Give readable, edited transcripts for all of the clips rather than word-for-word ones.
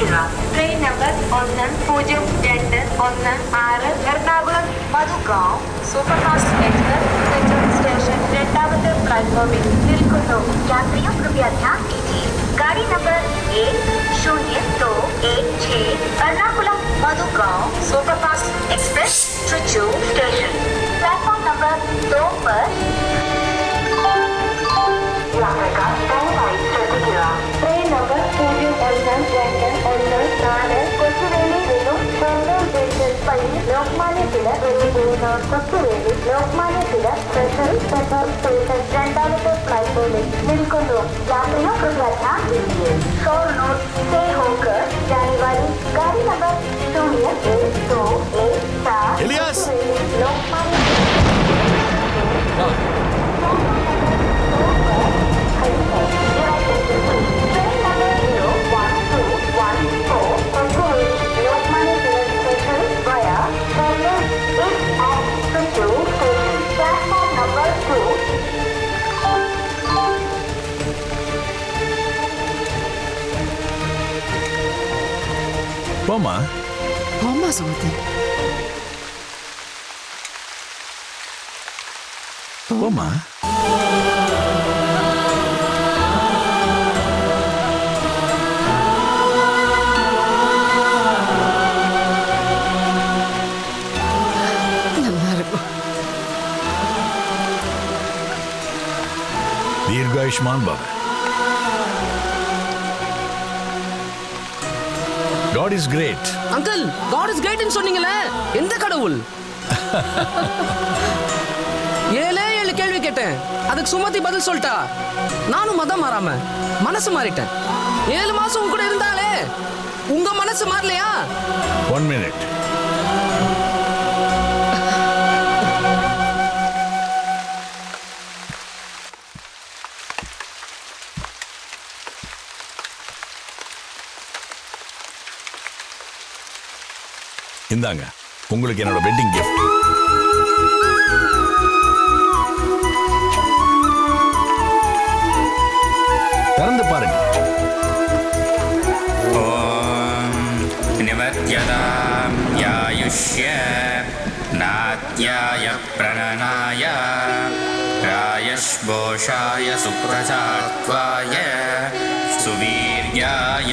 ശ്രദ്ധിക്കുക. Train number 102116 Ernakulam Madgaon superfast express central station രണ്ടാമത്തെ പ്ലാറ്റ്ഫോമിൽ നിൽക്കുന്നു. यात्रियों कृपया ध्यान दीजिए. गाड़ी number 1026 Ernakulam Madgaon superfast express Trichur station platform number 2 पर ട്രെയിൻ നമ്പർ 0124 കൊച്ചുവേലി നിന്നും ഷൊർണൂർ ജംഗ്ഷൻ വഴി ലോക്മാന്യ തിലക് വഴി പോകുന്ന Kochuveli Lokmanya Tilak special central station രണ്ടാമത്തെ പ്ലാറ്റ്ഫോമിൽ നിൽക്കുന്നു. यात्रियों कृपया ध्यान दीजिए. शोरनूर से होकर जाने वाली गाड़ी नंबर 0124 इलियास! लोकमान्य போமா போமா சுமதி, போமா. நல்லா இருக்கும். दीर्घायुष्मान भव. God is great. அங்கிள், காட் இஸ் கிரேட்னு சொன்னீங்களே, எந்த கடவுள்? 7 கேள்வி கேட்டேன், அதுக்கு சுமதி பதில் சொல்லிட்டா. நானும் மதம் மாறாம மனசு மாறிட்டேன். 7 மாசம் உங்க கூட இருந்தாலே உங்க மனசு மாறலையா? 1 minute. இந்தாங்க உங்களுக்கு என்னோட வெட்டிங் கிஃப்ட். திறந்து பாருங்க. ஓம் நிவத்யதாம் யாயுஷ்ய நாத்யாய பிரணனாய ராயஷ்போஷாய சுப்ரஜாத்வாய சுவீர்யாய.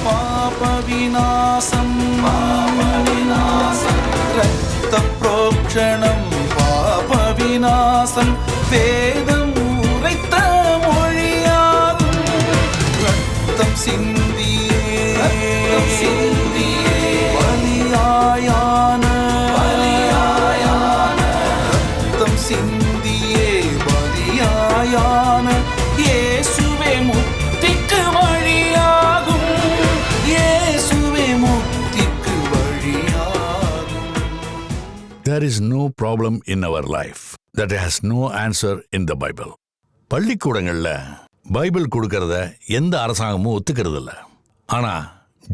पापविनाशं रक्तप्रोक्षणं पापविनाशं वेदम् उரைத்த மொழியாகும் ரத்தம் சிந்தியே பலியாயான ரத்தம் சிந்தியே பலியாயான இயேசுவே முக்திக்கு வழியாகும். இயேசுவே முக்திக்கு வழியாகும். There is no problem in our life that has no answer in the Bible. பள்ளிக்கூடங்கள்ல பைபிள் கொடுக்கறத எந்த அரசாங்கமும் ஒத்துக்கிறது இல்ல. ஆனா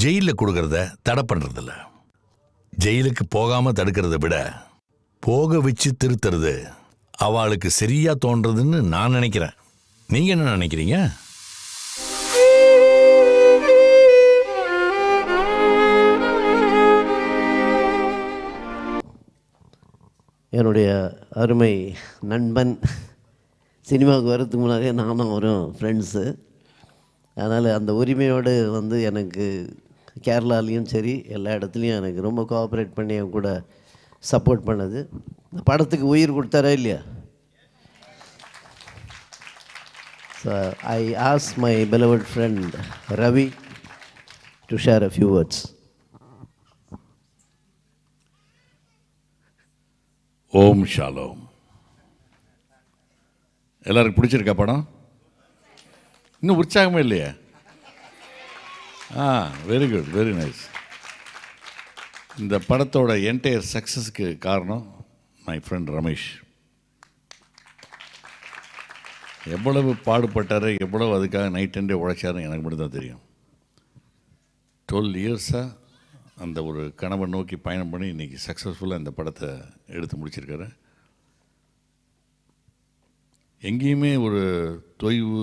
ஜெயில கொடுக்கறத தடை பண்றது இல்ல. ஜெயிலுக்கு போகாம தடுக்கிறத விட போக வச்சு திருத்துறது அவளுக்கு சரியா தோன்றதுன்னு நான் நினைக்கிறேன். நீங்க என்ன நினைக்கிறீங்க? என்னுடைய அருமை நண்பன் சினிமாவுக்கு வர்றதுக்கு முன்னாடியே நானும் அவரும் ஃப்ரெண்ட்ஸு. அதனால் அந்த உரிமையோடு எனக்கு கேரளாலேயும் சரி எல்லா இடத்துலையும் எனக்கு ரொம்ப கோஆப்ரேட் பண்ணி என் கூட சப்போர்ட் பண்ணது. இந்த படத்துக்கு உயிர் கொடுத்தாரா இல்லையா? So I ask my beloved friend Ravi to share a few words. ஓம் ஷாலோம். எல்லாருக்கும் பிடிச்சிருக்கா படம்? இன்னும் உற்சாகமே இல்லையா? Very good, very nice. இந்த படத்தோட என்டையர் சக்ஸஸ்க்கு காரணம் மை ஃப்ரெண்ட் ரமேஷ். எவ்வளவு பாடுபட்டார், எவ்வளவு அதுக்காக நைட் அண்டே உழைச்சாருன்னு எனக்கு மட்டும்தான் தெரியும். 12 இயர்ஸாக அந்த ஒரு கனவை நோக்கி பயணம் பண்ணி இன்றைக்கி சக்ஸஸ்ஃபுல்லாக இந்த படத்தை எடுத்து முடிச்சிருக்காரு. எங்கேயுமே ஒரு தொய்வு,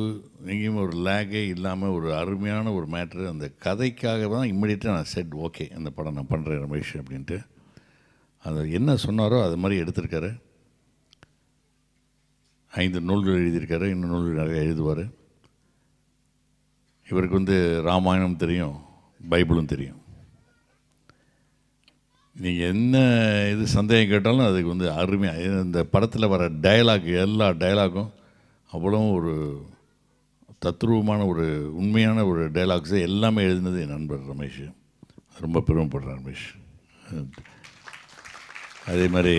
எங்கேயுமே ஒரு லேகே இல்லாமல் ஒரு அருமையான ஒரு மேட்ரு. அந்த கதைக்காக தான் இம்மிடியட்டாக நான் செட் ஓகே அந்த படம் நான் பண்ணுறேன் ரமேஷ் அப்படின்ட்டு. அது என்ன சொன்னாரோ அது மாதிரி எடுத்திருக்காரு. 5 நூல்கள் எழுதியிருக்காரு, இன்னும் நூல்கள் நிறைய எழுதுவார். இவருக்கு ராமாயணம் தெரியும், பைபிளும் தெரியும். நீங்கள் என்ன இது சந்தேகம் கேட்டாலும் அதுக்கு அருமையாக இந்த படத்தில் வர டயலாக், எல்லா டயலாகும் அவ்வளோ ஒரு தத்ரூபமான ஒரு உண்மையான ஒரு டயலாக்ஸை எல்லாமே எழுதினது என் நண்பர் ரமேஷ். ரொம்ப பெருமைப்படுறேன் ரமேஷ். அதே மாதிரி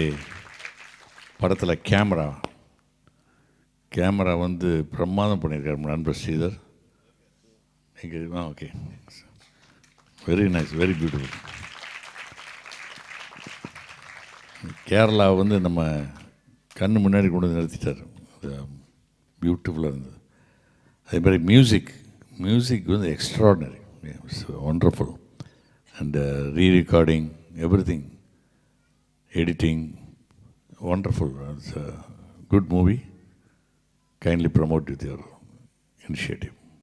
படத்தில் கேமரா பிரமாதம் பண்ணியிருக்கார் நண்பர் Sridhar. Okay, very nice, very beautiful. Kerala நம்ம கண்ணு முன்னாடி கொண்டு வந்து நிறுத்திட்டார். பியூட்டிஃபுல்லாக இருந்தது. அதே மாதிரி music extraordinary, wonderful. And re-recording, everything, editing, wonderful. It's a good movie. Kindly promote with your initiative.